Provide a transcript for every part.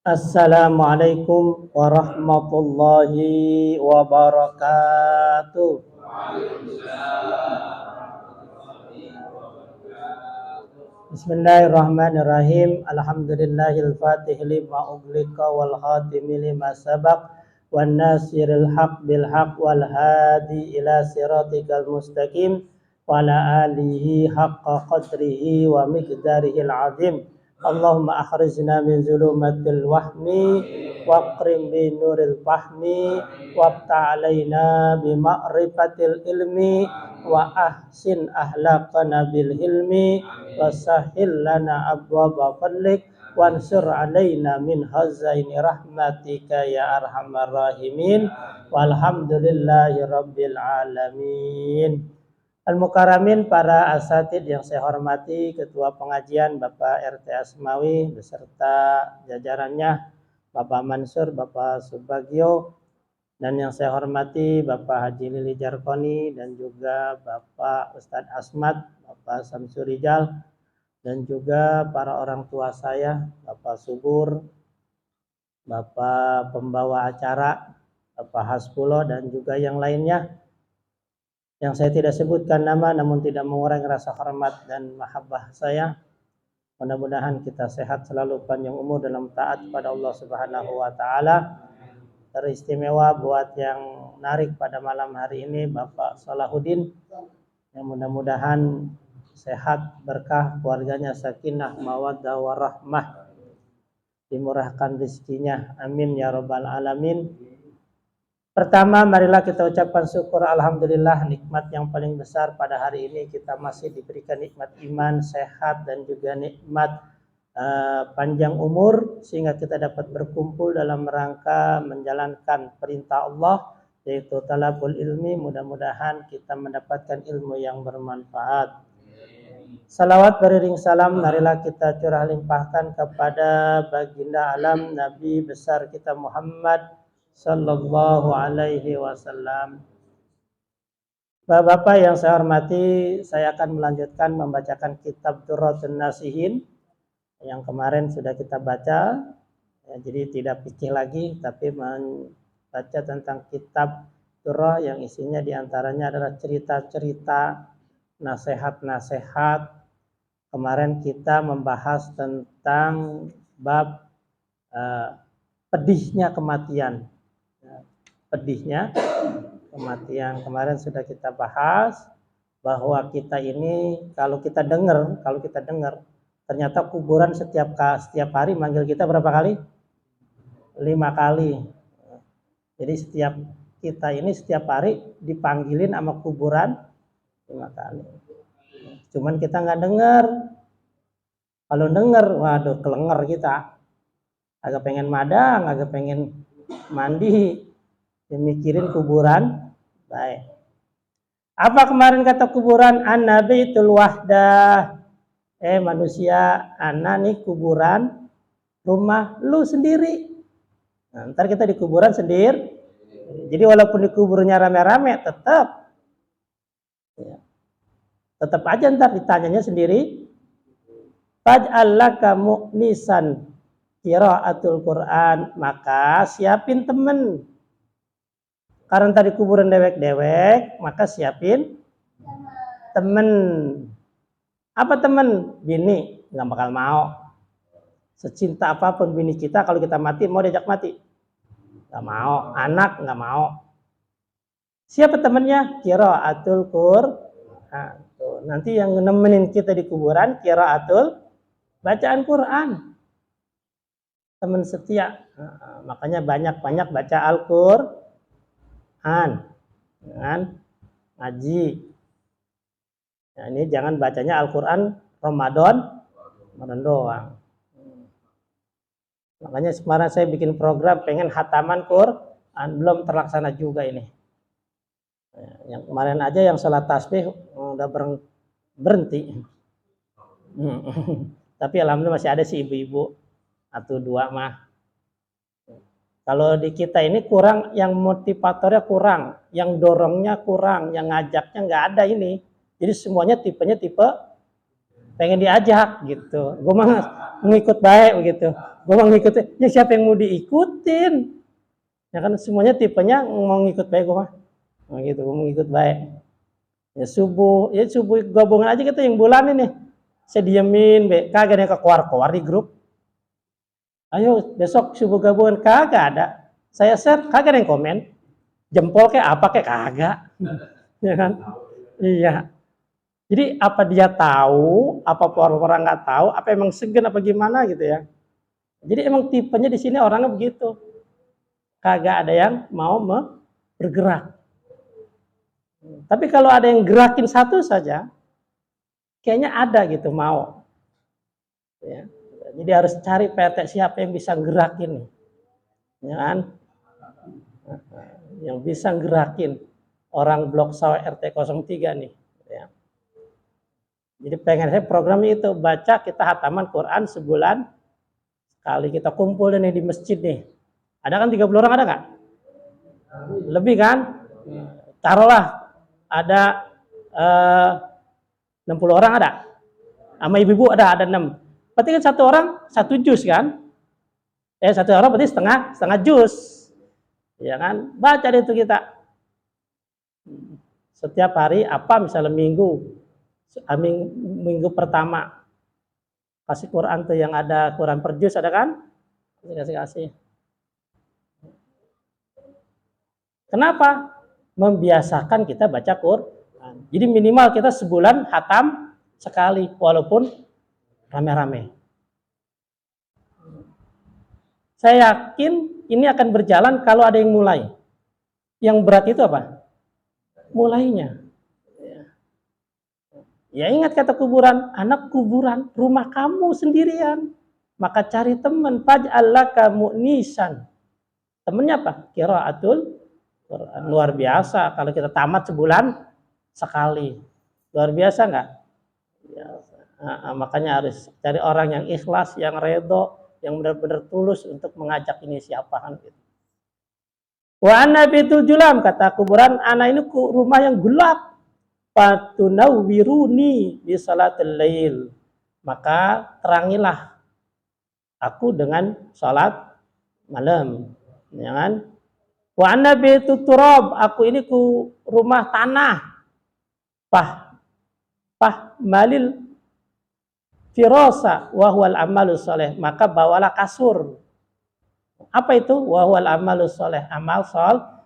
Assalamualaikum warahmatullahi wabarakatuh. Bismillahirrahmanirrahim. Alhamdulillahil fatih lima ughliqa wal khatimi lima sabaq wan nasiril haq bil haq wal hadi ila siratikal mustaqim wa ala alihi haqqa qadrihi wa miqdarihil azim. Allahumma akhrijna min zulumatil wahmi waqrim bi nuril fahmi wabta alaina bi ma'rifatil ilmi wa ahsin ahlaqana bil hilmi wasahil lana abwaba fadlik wansur alaina min hazaini rahmatika ya arhamar rahimin walhamdulillahi rabbil alamin. Al-Mukaramin, para asatid yang saya hormati, Ketua Pengajian Bapak RT Asmawi beserta jajarannya, Bapak Mansur, Bapak Subagio, dan yang saya hormati Bapak Haji Lili Jarkoni dan juga Bapak Ustadz Asmat, Bapak Samsurijal, dan juga para orang tua saya, Bapak Subur, Bapak pembawa acara, Bapak Hasbulo, dan juga yang lainnya yang saya tidak sebutkan nama namun tidak mengurangi rasa hormat dan mahabbah saya. Mudah-mudahan kita sehat selalu, panjang umur dalam taat kepada Allah Subhanahu wa taala. Teristimewa buat yang narik pada malam hari ini Bapak Salahuddin, yang mudah-mudahan sehat, berkah, keluarganya sakinah, mawaddah warahmah, dimurahkan rezekinya, amin ya rabbal alamin. Pertama, marilah kita ucapkan syukur alhamdulillah, nikmat yang paling besar pada hari ini kita masih diberikan nikmat iman, sehat, dan juga nikmat panjang umur sehingga kita dapat berkumpul dalam rangka menjalankan perintah Allah yaitu talabul ilmi. Mudah-mudahan kita mendapatkan ilmu yang bermanfaat. Salawat beriring salam marilah kita curah limpahkan kepada baginda alam Nabi besar kita Muhammad sallallahu alaihi wasallam. Bapak-bapak yang saya hormati, saya akan melanjutkan membacakan kitab Durratun Nasihin yang kemarin sudah kita baca. Ya, jadi tidak fikih lagi, tapi membaca tentang kitab Durrah yang isinya diantaranya adalah cerita-cerita, nasihat-nasihat. Kemarin kita membahas tentang bab pedihnya kematian. Pedihnya kematian kemarin sudah kita bahas bahwa kita ini kalau kita dengar ternyata kuburan setiap hari manggil kita berapa kali? 5 kali. Jadi setiap kita ini setiap hari dipanggilin sama kuburan 5 kali. Cuman kita nggak dengar. Kalau dengar, waduh kelenger kita. Agak pengen madang, agak pengen mandi. Mikirin kuburan. Baik. Apa kemarin kata kuburan? An-nabitul wahdah. Manusia, ana nih kuburan rumah lu sendiri. Nah, ntar kita di kuburan sendiri. Jadi walaupun di kuburnya rame-rame tetap aja ntar ditanyanya sendiri. Faj'al laka mu'nisan qiraatul Qur'an, maka siapin temen. Karena tadi kuburan dewek-dewek, maka siapin temen. Apa temen? Bini, nggak bakal mau. Secinta apapun bini kita, kalau kita mati, mau diajak mati? Nggak mau. Anak, nggak mau. Siapa temennya? Qiraatul Qur'an. Nanti yang nemenin kita di kuburan, qiraatul, bacaan Quran. Teman setia. Makanya banyak-banyak baca Al-Quran. Dengan ngaji. Nah, ini jangan bacanya Al-Quran Ramadan doang. Makanya kemarin saya bikin program pengen hataman Quran, belum terlaksana juga ini. Yang kemarin aja yang sholat tasbih udah berhenti. Tapi alhamdulillah masih ada sih ibu-ibu atau dua mah. Kalau di kita ini kurang, yang motivatornya kurang, yang dorongnya kurang, yang ngajaknya nggak ada ini. Jadi semuanya tipenya tipe pengen diajak gitu. Gue mah ngikut baik begitu. Gue mah ngikutin. Ya siapa yang mau diikutin? Ya kan semuanya tipenya mau ngikut baik gue mah. Nah, gitu, gue mau ngikut baik. Ya subuh gabungan aja gitu yang bulan ini. Saya diemin, kagak ada yang keluar di grup. Ayo besok subuh gabungan, kagak ada. Saya share, kagak ada yang komen. Jempol kayak apa kayak kagak. Ya kan? Iya. Jadi apa dia tahu, apa orang nggak tahu, apa emang segan apa gimana gitu ya. Jadi emang tipenya di sini orangnya begitu. Kagak ada yang mau bergerak. Tapi kalau ada yang gerakin satu saja, kayaknya ada gitu mau. Ya. Jadi harus cari PT siapa yang bisa gerakin. Ya kan? Yang bisa gerakin orang Blok Sawah RT 03 nih. Ya. Jadi pengen saya program itu baca kita hataman Quran sebulan sekali kita kumpul nih di masjid nih. Ada kan 30 orang ada nggak? Lebih kan? Taruhlah ada 60 orang ada. Sama ibu-ibu ada 6. Berarti kan satu orang satu juz kan? Satu orang berarti setengah juz. Ya kan? Baca deh itu kita. Setiap hari apa misalnya minggu pertama kasih Quran tuh yang ada Quran per juz ada kan? Kasih. Kenapa? Membiasakan kita baca Quran. Jadi minimal kita sebulan hatam sekali walaupun rame-rame. Saya yakin ini akan berjalan kalau ada yang mulai. Yang berat itu apa? Mulainya. Ya ingat kata kuburan, anak kuburan, rumah kamu sendirian. Maka cari teman, faj'allaka mu'nisan. Temennya apa? Qiraatul Quran. Luar biasa kalau kita tamat sebulan sekali. Luar biasa enggak? Ya, makanya harus cari orang yang ikhlas, yang redho, yang benar-benar tulus untuk mengajak ini siapa kan gitu. Wa anna bitul julam, kata kuburan, anak ini rumah yang gelap. Fatunawwiruni bi salatil lail. Maka terangilah aku dengan salat malam, ya kan? Wa anna bitul turab, aku ini ku rumah tanah. Malil firasa wa huwal amalus soleh, maka bawalah kasur. Apa itu? Wa huwal amalus soleh, amal soleh.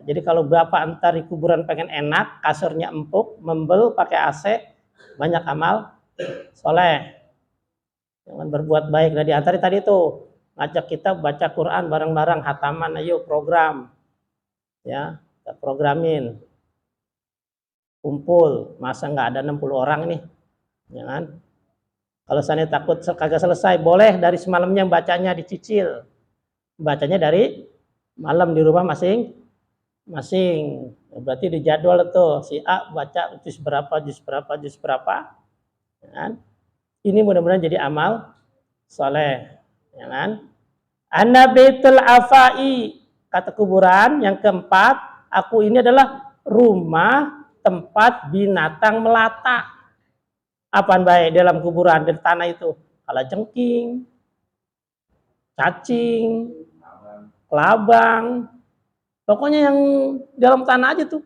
Jadi kalau bapak antar di kuburan pengen enak, kasurnya empuk, membel, pakai AC, banyak amal soleh. Jangan berbuat baik. Nah diantara tadi itu ngajak kita baca Quran bareng-bareng, hataman, ayo program, ya kita programin, kumpul, masa nggak ada 60 orang nih, ya kan? Kalau saya takut kagak selesai, boleh dari semalamnya bacanya dicicil. Bacanya dari malam di rumah masing-masing. Berarti dijadwal tuh, si A baca juz berapa. Ya kan? Ini mudah-mudahan jadi amal soleh. Ya kan? Ana baitul afai, kata kuburan yang keempat, aku ini adalah rumah tempat binatang melata. Apaan baik dalam kuburan di tanah itu? Kalajengking, cacing, kelabang, pokoknya yang dalam tanah aja tuh,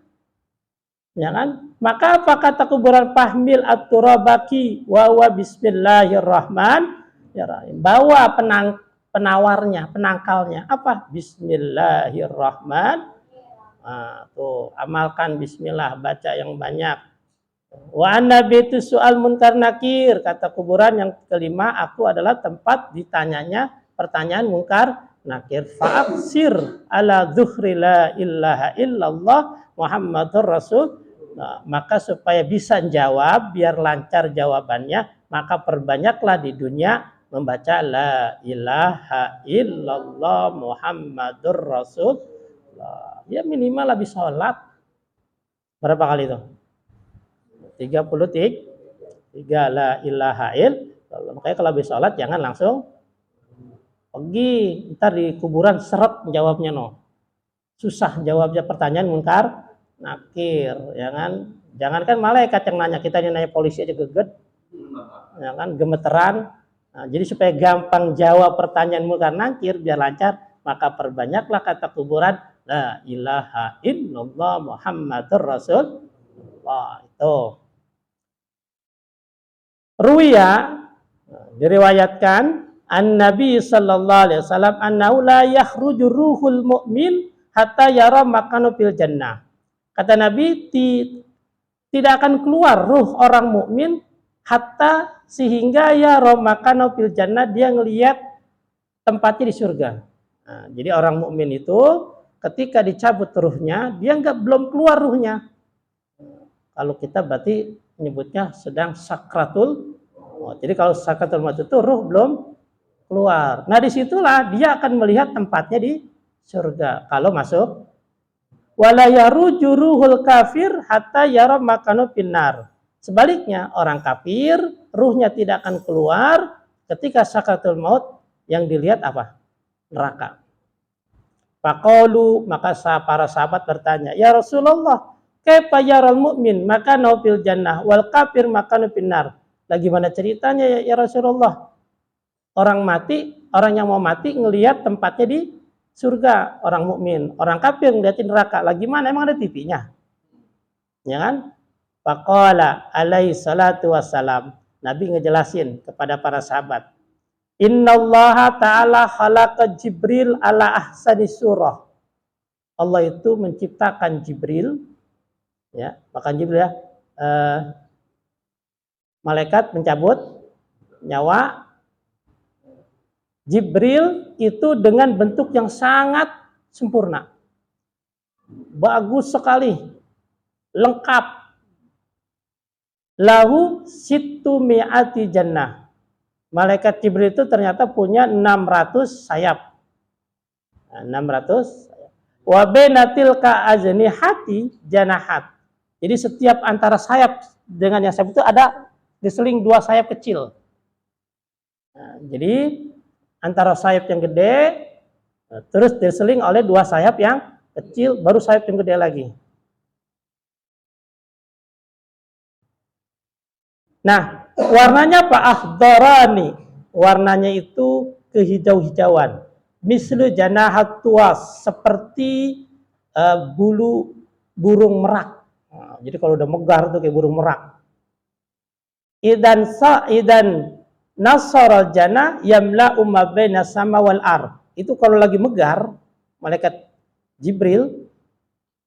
ya kan? Maka apa kata kuburan, fahmil at-turabaki wa bismillahirrahmanirrahim. Bawa penawarnya, penangkalnya apa? Bismillahirrahmanirrahim. Nah, tuh amalkan bismillah, baca yang banyak. Wa annabitu su'al munkar nakir, kata kuburan yang kelima, aku adalah tempat ditanyanya pertanyaan munkar nakir. Fa'aksir ala zuhri la ilaha illallah Muhammadur Rasul. Nah, maka supaya bisa jawab, biar lancar jawabannya, maka perbanyaklah di dunia membaca la ilaha illallah Muhammadur Rasul. Ya minimal habis sholat berapa kali itu? 33 la ilaha illallah. Makanya kalau habis sholat jangan langsung pergi, ntar di kuburan seret jawabnya susah jawabnya pertanyaan munkar nakir, ya kan? Jangankan malaikat yang nanya, kita nanya polisi aja geget. ya kan, gemeteran. Nah, jadi supaya gampang jawab pertanyaan munkar nakir biar lancar, maka perbanyaklah kata kuburan la ilaha illallah Muhammadur Rasulullah. Itu. Ruwiya, diriwayatkan an Nabi sallallahu alaihi wasallam annahu la yakhruju ruhul mu'min hatta yara makanu fil jannah. Kata Nabi, tidak akan keluar ruh orang mukmin hatta sehingga ya romakano fil jannah, dia ngelihat tempatnya di surga. Nah, jadi orang mukmin itu ketika dicabut ruhnya, dia belum keluar ruhnya. Kalau kita berarti menyebutnya sedang sakratul maut. Jadi kalau sakratul maut itu ruh belum keluar. Nah disitulah dia akan melihat tempatnya di surga kalau masuk. Wala yaruju ruhul kafir hatta yara makanu finnar. Sebaliknya orang kafir ruhnya tidak akan keluar ketika sakratul maut, yang dilihat apa? Neraka. Faqalu, maka para sahabat bertanya, ya Rasulullah, kaifa yaral mu'min makanu fil jannah wal kafir makanu finnar. Lagi mana ceritanya ya Rasulullah? Orang yang mau mati ngelihat tempatnya di surga, orang mukmin, orang kafir ngeliatin neraka. Lagi mana, emang ada TV-nya? Ya kan? Faqala alaihi salatu wassalam, Nabi ngejelasin kepada para sahabat, innallaha ta'ala khalaqa Jibril ala ahsani surah. Allah itu menciptakan Jibril, ya, bahkan Jibril ya, malaikat mencabut nyawa. Jibril itu dengan bentuk yang sangat sempurna, bagus sekali, lengkap. Lahu sittu mi'ati jannah. Malaikat Jibril itu ternyata punya 600 sayap. 600 sayap. Wa bainatil ka ajnihati janahat. Jadi setiap antara sayap dengan yang sayap itu ada diseling 2 sayap kecil. Nah, jadi antara sayap yang gede terus diseling oleh 2 sayap yang kecil, baru sayap yang gede lagi. Nah, warnanya apa? Akhdharani. Warnanya itu kehijau-hijauan. Mislu janahat tuas, seperti bulu burung merak. Nah, jadi kalau udah megar tuh kayak burung merak. Idan nasara jana yamla umma baina sama wal ar. Itu kalau lagi megar malaikat Jibril,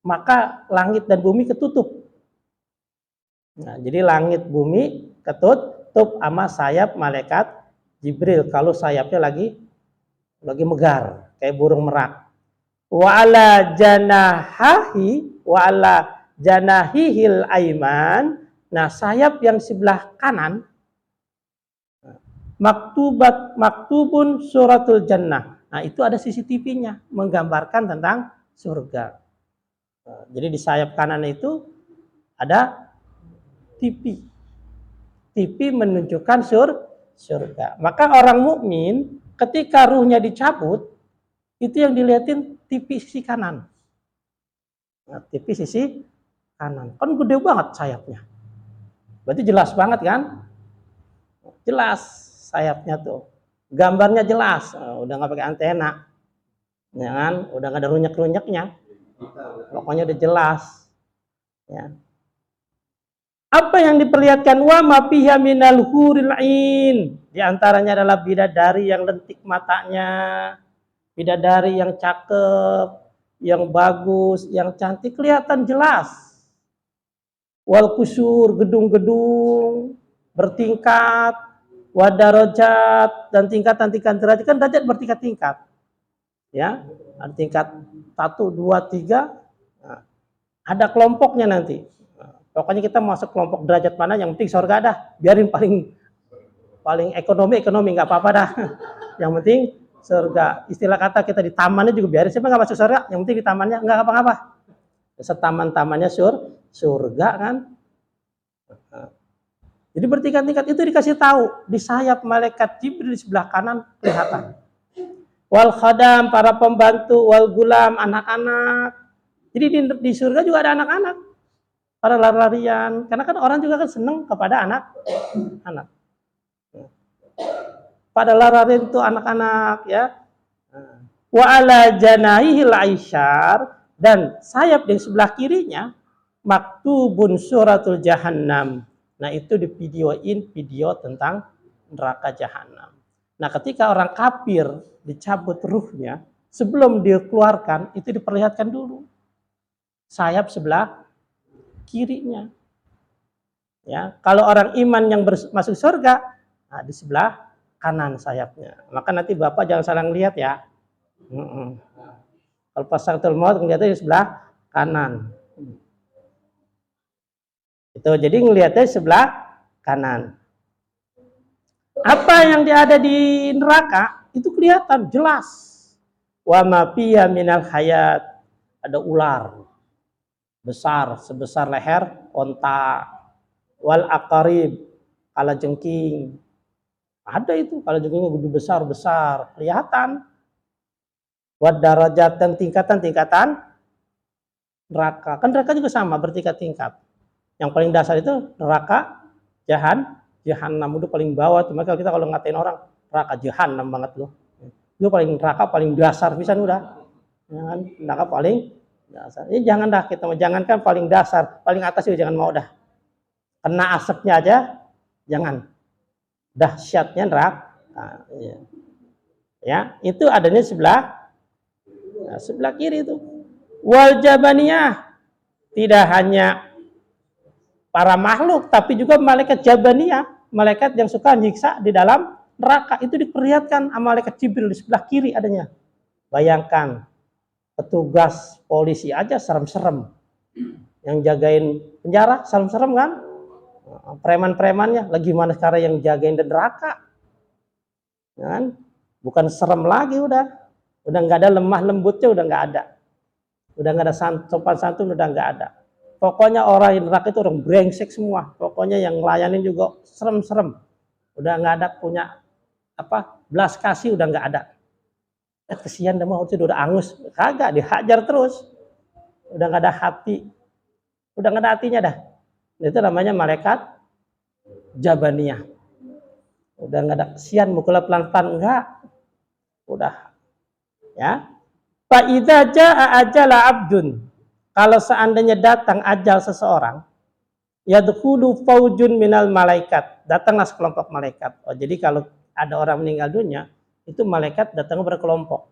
maka langit dan bumi ketutup. Nah, jadi langit bumi ketutup sama sayap malaikat Jibril kalau sayapnya lagi megar kayak burung merak. Wa ala janahihil aiman. Nah, sayap yang sebelah kanan maktubun suratul jannah. Nah, itu ada CCTV-nya menggambarkan tentang surga. Nah, jadi di sayap kanan itu ada TV. TV menunjukkan surga. Maka orang mukmin ketika ruhnya dicabut, itu yang dilihatin TV sisi kanan. Nah, TV sisi kanan. Kan gede banget sayapnya. Berarti jelas banget kan? Jelas sayapnya tuh, gambarnya jelas, udah nggak pakai antena, ya kan? Udah nggak ada runyak-runyaknya, pokoknya udah jelas. Ya. Apa yang diperlihatkan? Wa ma fiha minal huril ain. Di antaranya adalah bidadari yang lentik matanya, bidadari yang cakep, yang bagus, yang cantik, kelihatan jelas. Wal kusur, gedung-gedung bertingkat. Wadarajat, dan tingkatan-tingkatan derajat, kan derajat bertingkat-tingkat. Ya, ada tingkat 1, 2, 3. Nah, ada kelompoknya nanti. Nah, pokoknya kita masuk kelompok derajat mana, yang penting surga dah. Biarin paling ekonomi nggak apa-apa dah. Yang penting surga. Istilah kata kita di tamannya juga biarin, siapa nggak masuk surga, yang penting di tamannya nggak apa-apa. Setaman-tamannya surga kan. Nah, jadi bertingkat-tingkat itu dikasih tahu di sayap malaikat Jibril di sebelah kanan kelihatan. Wal khadam, para pembantu, wal gulam, anak-anak. Jadi di surga juga ada anak-anak. Para lari-larian. Karena kan orang juga kan senang kepada anak. pada lararin itu anak-anak ya. Wa ala janahihil aisyar, dan sayap di sebelah kirinya maktubun suratul jahannam. Nah, itu di videoin video tentang neraka jahanam. Nah, ketika orang kafir dicabut ruhnya, sebelum dikeluarkan itu diperlihatkan dulu sayap sebelah kirinya. Ya, kalau orang iman yang masuk surga, nah di sebelah kanan sayapnya. Maka nanti Bapak jangan salah lihat ya. Kalau pas sakaratul maut ngeliatnya di sebelah kanan. Itu jadi ngelihatnya di sebelah kanan. Apa yang ada di neraka itu kelihatan jelas. Wa ma fiya minal hayat, ada ular besar sebesar leher onta, wal aqarib, kalajengking. Ada itu kalajengking gede besar-besar kelihatan. Wad darajat, dan tingkatan-tingkatan neraka. Kan neraka juga sama bertingkat-tingkat. Yang paling dasar itu neraka jahanam itu paling bawah. Cuma kalau kita kalau ngatain orang neraka jahanam banget loh. Itu paling neraka paling dasar pisan udah. Ya kan? Neraka paling dasar. Ini jangan dah kita jangankan paling dasar, paling atas juga jangan mau dah. Kena asapnya aja jangan. Dahsyatnya neraka. Nah, ya, itu adanya sebelah kiri itu. Wal jabaniyah, tidak hanya para makhluk tapi juga malaikat jabaniyah, malaikat yang suka nyiksa di dalam neraka itu diperlihatkan sama malaikat Jibril di sebelah kiri adanya. Bayangkan petugas polisi aja serem-serem, yang jagain penjara serem-serem kan, preman-premannya lagi mana sekarang yang jagain di neraka kan, bukan serem lagi udah nggak ada lemah lembutnya, udah nggak ada. Udah nggak ada sopan santun, udah nggak ada. Pokoknya orang yang neraka itu orang brengsek semua. Pokoknya yang ngelayanin juga serem-serem. Udah nggak ada punya belas kasih, udah nggak ada. Kesian dah mau udah angus, kagak dihajar terus. Udah nggak ada hati, udah nggak ada hatinya dah. Itu namanya malaikat jabaniyah. Udah nggak ada kesian, mukulnya pelan-pelan enggak. Udah, ya. Fa idza jaa ajala abdun, kalau seandainya datang ajal seseorang, yadkhulu faujun minal malaikat, datanglah sekelompok malaikat. Oh, jadi kalau ada orang meninggal dunia, itu malaikat datang berkelompok.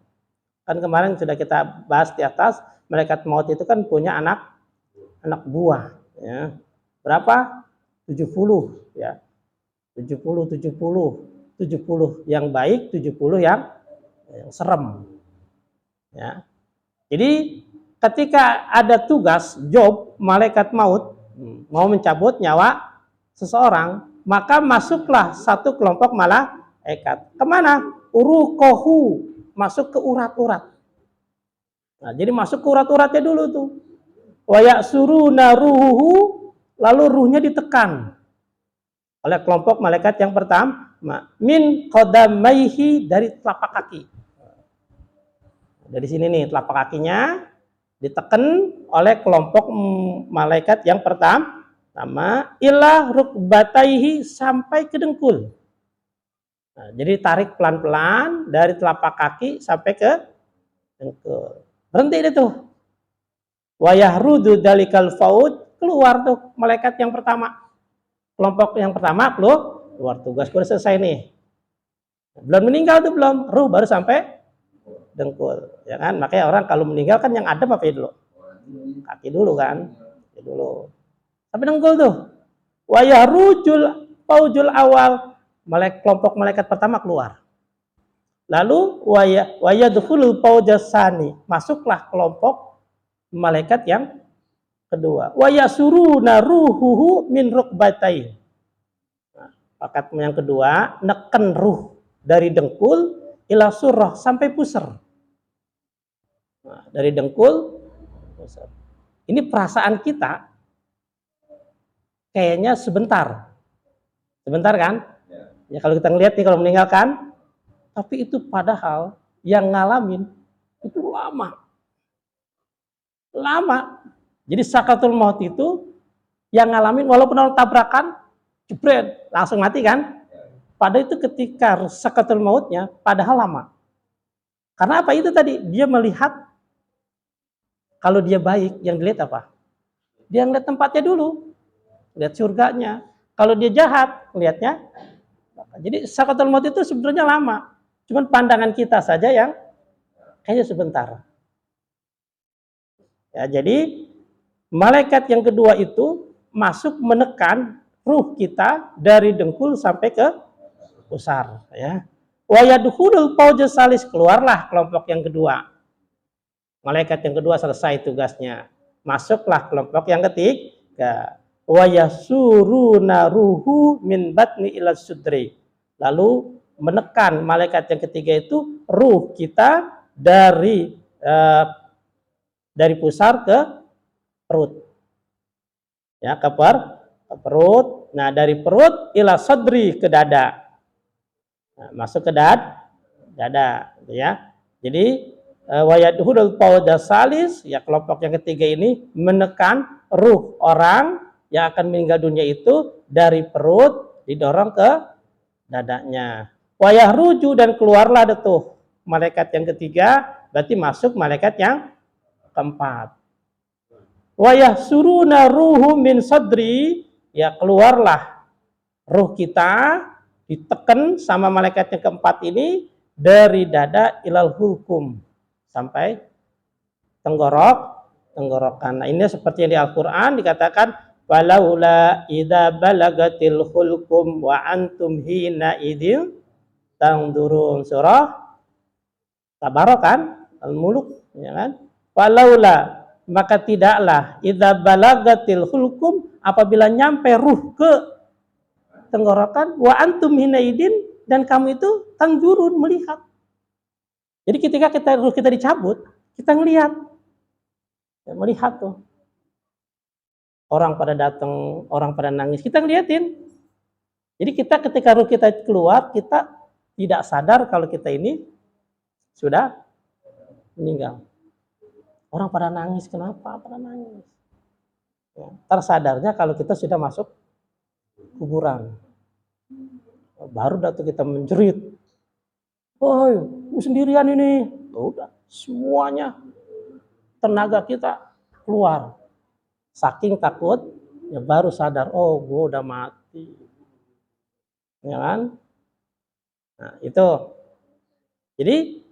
Kan kemarin sudah kita bahas di atas, malaikat maut itu kan punya anak buah, ya. Berapa? 70, ya. 70 yang baik, 70 yang serem. Ya. Jadi ketika ada tugas job malaikat maut mau mencabut nyawa seseorang, maka masuklah satu kelompok malaikat. Kemana? Urukohu, masuk ke urat-urat. Nah, jadi masuk ke urat-uratnya dulu tuh. Wayak suruna ruhuhu, lalu ruhnya ditekan oleh kelompok malaikat yang pertama, min qadamaihi, dari telapak kaki. Dari sini nih telapak kakinya ditekan oleh kelompok malaikat yang pertama, ilah rukbataihi, sampai ke dengkul. Nah, jadi tarik pelan-pelan dari telapak kaki sampai ke dengkul. Berhenti deh tuh. Wa yahrudu dalikal faud, keluar tuh malaikat yang pertama. Kelompok yang pertama keluar, tugas udah selesai nih. Belum meninggal tuh belum, ruh baru sampai dengkul, ya kan? Makanya orang kalau meninggal kan yang adem apa ya dulu? Kaki dulu kan, kaki dulu. Sampai dengkul tuh. Wa yahrujul faujul awal, kelompok malaikat pertama keluar. Lalu wa yadkhulul faujasani, masuklah kelompok malaikat yang kedua. Wa yasuruna ruhuhu min rukbatai. Nah, pakat yang kedua neken ruh dari dengkul ila surah, sampai pusar. Nah, dari dengkul pusar. Ini perasaan kita kayaknya sebentar kan? Ya kalau kita ngelihat nih kalau meninggalkan, tapi itu padahal yang ngalamin itu lama. Jadi sakaratul maut itu yang ngalamin walaupun orang tabrakan, jebret, langsung mati kan? pada itu ketika sakaratul mautnya padahal lama. Karena apa itu tadi? Dia melihat kalau dia baik, yang dilihat apa? Dia ngeliat tempatnya dulu, lihat surganya. Kalau dia jahat, lihatnya. Jadi sakaratul maut itu sebenarnya lama. Cuman pandangan kita saja yang kayaknya sebentar. Ya, jadi malaikat yang kedua itu masuk menekan ruh kita dari dengkul sampai ke pusar, ya. Wa yadkhulul fawjus salis, keluarlah kelompok yang kedua. Malaikat yang kedua selesai tugasnya. Masuklah kelompok yang ketiga. Wa yasuruna ruhu min batni ila sudri. Lalu menekan malaikat yang ketiga itu ruh kita dari pusar ke perut. Ya, ke perut. Nah, dari perut ila sadri, ke dada. Nah, masuk ke dada, ya. Jadi wayadhudul salis, ya, kelompok yang ketiga ini menekan ruh orang yang akan meninggal dunia itu dari perut didorong ke dadanya. Wayahruju, dan keluarlah tuh malaikat yang ketiga, berarti masuk malaikat yang keempat. Wayahsuruna ruhu min sadri, ya, keluarlah ruh kita ditekan sama malaikat yang keempat ini dari dada ilal hulkum sampai tenggorokan. Nah, ini seperti yang di Al-Qur'an dikatakan walaula idza balagatil hulkum wa antum hina idzin tangdurun, surah Tabarok kan, Al-Muluk, ya kan? Walaula, maka tidaklah idza balagatil hulkum, apabila nyampe ruh ke tenggorokan, wa antum hina idzin, dan kamu itu tangdurun, melihat. Jadi ketika ruh kita dicabut, kita ngelihat, ya, melihat tuh. Orang pada datang, orang pada nangis, kita ngeliatin. Jadi kita ketika ruh kita keluar, kita tidak sadar kalau kita ini sudah meninggal. Orang pada nangis, kenapa pada nangis? Ya, tersadarnya kalau kita sudah masuk kuburan. Baru datang kita menjerit. Woi, sendirian ini. Udah, semuanya tenaga kita keluar. Saking takut, ya baru sadar, oh, gue udah mati. Ya kan? Nah, itu. Jadi,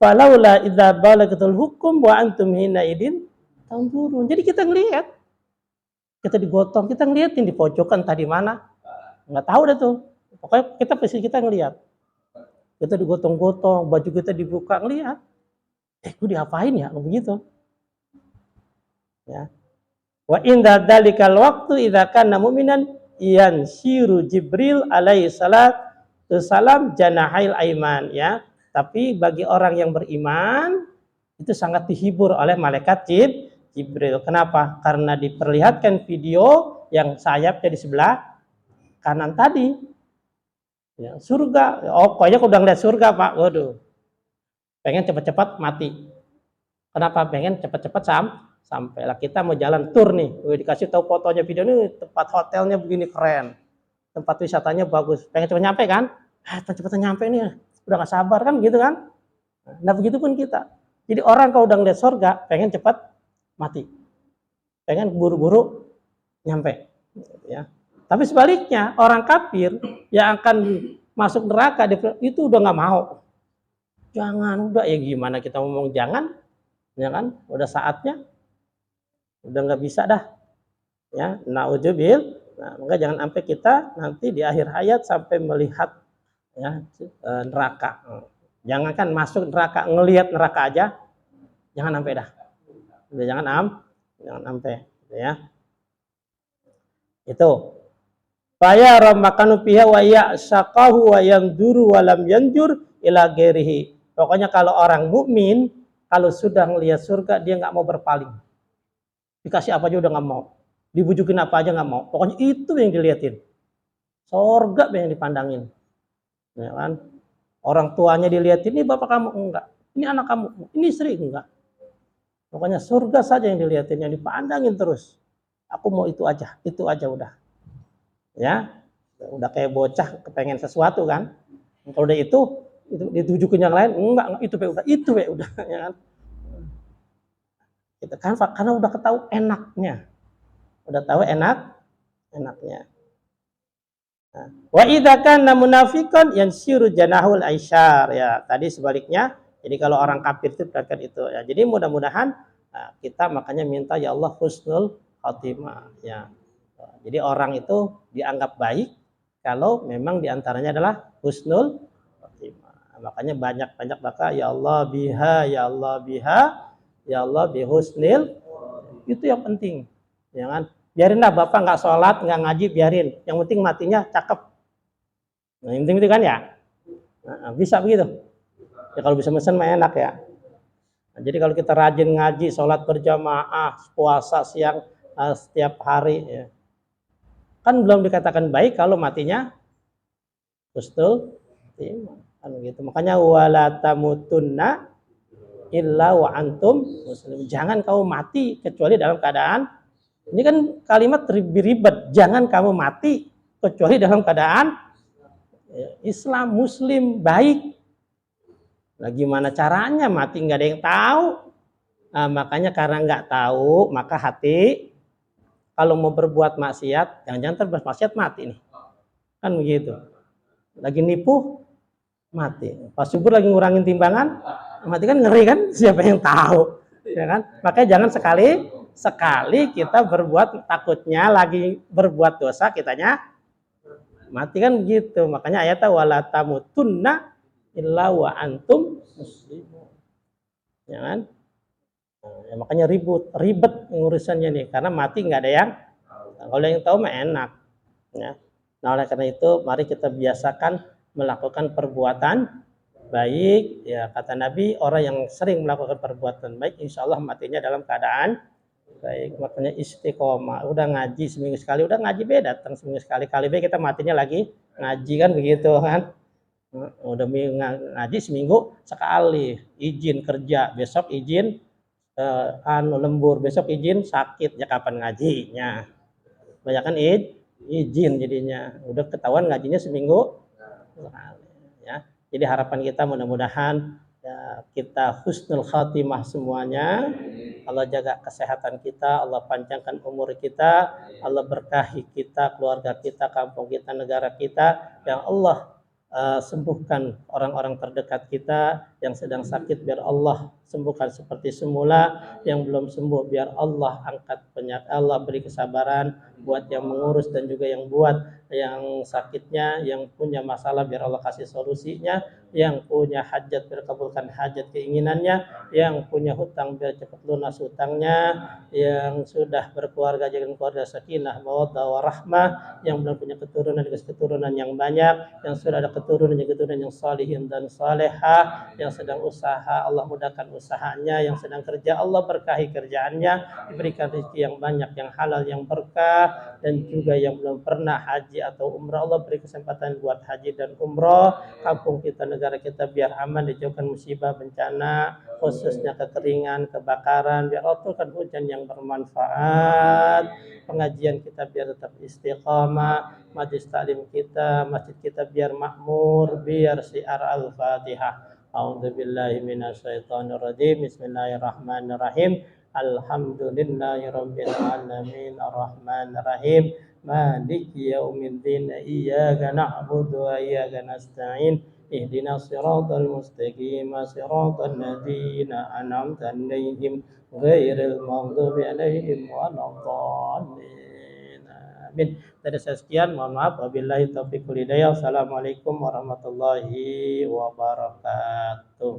falaula idza balagatul hukum wa antum hina idin tanzurun. Jadi kita ngelihat. Kita digotong, kita ngeliatin di pojokan tadi mana. Enggak tahu deh tuh. Pokoknya kita ngelihat. Kita digotong-gotong, baju kita dibuka, ngelihat. Gue diapain ya? Begitu. Ya. Wa inda dzalikal waqtu idza kana mu'minan yansiru Jibril alaihi salam janahail aiman, ya. Tapi bagi orang yang beriman itu sangat dihibur oleh malaikat Jibril. Kenapa? Karena diperlihatkan video yang sayapnya di sebelah kanan tadi. Ya, surga. Oh, kayaknya udah ngeliat surga, Pak. Waduh. Pengen cepat-cepat mati. Kenapa? Pengen cepat-cepat sampai lah, kita mau jalan tur nih. Dikasih tahu fotonya, video ini, tempat hotelnya begini keren. Tempat wisatanya bagus. Pengen cepat nyampe kan? Cepat nyampe nih. Udah gak sabar kan gitu kan? Nah, begitu pun kita. Jadi orang kalau udah ngeliat surga, pengen cepat mati. Pengen buru-buru nyampe. Ya. Tapi sebaliknya, orang kafir yang akan masuk neraka itu udah nggak mau. Jangan, udah, ya gimana kita ngomong jangan, ya kan? Udah saatnya, udah nggak bisa dah. Ya, naudzubil. Nah, maka jangan sampai kita nanti di akhir hayat sampai melihat, ya, neraka. Jangankan masuk neraka, ngelihat neraka aja, jangan sampai dah. Udah jangan sampai, ya. Itu. Faya ramakanu fiha wa ya'saqahu wa yamduru wa lam yanjur ila ghairihi. Pokoknya kalau orang mukmin, kalau sudah ngelihat surga, dia nggak mau berpaling. Dikasih apa aja udah nggak mau. Dibujukin apa aja nggak mau. Pokoknya itu yang dilihatin. Surga yang dipandangin. Ya kan? Orang tuanya dilihatin, ini bapak kamu enggak. Ini anak kamu, ini istri enggak. Pokoknya surga saja yang dilihatin, yang dipandangin terus. Aku mau itu aja udah. Ya, Udah kayak bocah kepengen sesuatu kan. Kalau udah itu ditujukin yang lain, enggak itu udah ya kan. Gitu kan, karena udah ketahui enaknya. Udah tahu enaknya. Nah, wa idza kana munafiqan yansiru janahul aisyar ya. Tadi sebaliknya. Jadi kalau orang kafir itu berarti itu ya. Jadi mudah-mudahan kita makanya minta ya Allah husnul khotimah ya. Jadi orang itu dianggap baik kalau memang diantaranya adalah husnul khotimah. Makanya banyak-banyak maka ya Allah biha, ya Allah biha, ya Allah bihusnil. Itu yang penting. Jangan biarinlah Bapak nggak sholat, nggak ngaji, biarin. Yang penting matinya cakep. Nah, yang penting itu kan ya. Nah, bisa begitu. Ya kalau bisa mesen mah enak ya. Nah, jadi kalau kita rajin ngaji, sholat berjamaah, puasa siang setiap hari, ya. Kan belum dikatakan baik kalau matinya husnul kan gitu. Makanya wala tamutunna illa wa antum muslim. Jangan kamu mati kecuali dalam keadaan, ini kan kalimat ribet. Jangan kamu mati kecuali dalam keadaan Islam, muslim, baik. Nah, gimana caranya mati nggak ada yang tahu. Nah, makanya karena nggak tahu, maka hati kalau mau berbuat maksiat, jangan-jangan terbuat maksiat mati nih. Kan begitu. Lagi nipu, mati. Pas subur lagi ngurangin timbangan, mati kan ngeri kan? Siapa yang tahu? Ya kan? Makanya jangan sekali kita berbuat, takutnya lagi berbuat dosa kitanya mati kan begitu. Makanya ayatnya wala tamutunna illa wa antum muslimun. Ya kan? Ya, makanya ribet urusannya nih karena mati nggak ada yang kalau yang tahu mah enak ya. Nah oleh karena itu mari kita biasakan melakukan perbuatan baik ya, kata Nabi orang yang sering melakukan perbuatan baik insya Allah matinya dalam keadaan baik. Makanya istiqomah, udah ngaji seminggu sekali, udah ngaji beda datang seminggu sekali, kali baik kita matinya lagi ngaji kan begitu kan. Udah ngaji seminggu sekali, izin kerja besok izin lembur, besok izin sakit, ya kapan ngajinya? Banyak kan izin jadinya. Udah ketahuan ngajinya seminggu ya. Jadi harapan kita mudah-mudahan ya, kita husnul khatimah semuanya. Allah jaga kesehatan kita, Allah panjangkan umur kita, Allah berkahi kita, keluarga kita, kampung kita, negara kita. Yang Allah sembuhkan orang-orang terdekat kita yang sedang sakit, biar Allah sembuhkan seperti semula, yang belum sembuh biar Allah angkat penyakit, Allah beri kesabaran buat yang mengurus dan juga yang buat yang sakitnya, yang punya masalah biar Allah kasih solusinya, yang punya hajat biar kabulkan hajat keinginannya, yang punya hutang biar cepat lunas hutangnya, yang sudah berkeluarga jaga keluarga sakinah mawaddah warahmah, yang belum punya keturunan dikasih keturunan yang banyak, yang sudah ada keturunan yang salihin dan salehah, yang sedang usaha Allah mudahkan usahanya, yang sedang kerja Allah berkahi kerjaannya, diberikan rezeki yang banyak, yang halal, yang berkah, dan juga yang belum pernah haji atau umrah Allah beri kesempatan buat haji dan umrah. Kampung kita, negara kita biar aman, dijauhkan musibah bencana, khususnya kekeringan, kebakaran, biar Allah turunkan hujan yang bermanfaat. Pengajian kita biar tetap istiqamah, majlis taklim kita, masjid kita biar makmur, biar syiar al-Fatihah. A'udzubillahi minasyaitonirrajim. Bismillahirrahmanirrahim. Alhamdulillahirabbil alamin arrahmanirrahim maliki yaumiddin iyyaka na'budu wa iyyaka nasta'in ihdinas siratal mustaqim siratal ladzina an'amta 'alaihim ghairil maghdubi 'alaihim waladdallin. Amin. Dari saya sekian, mohon maaf. Wabillahi taufiq wal hidayah. Assalamualaikum warahmatullahi wabarakatuh.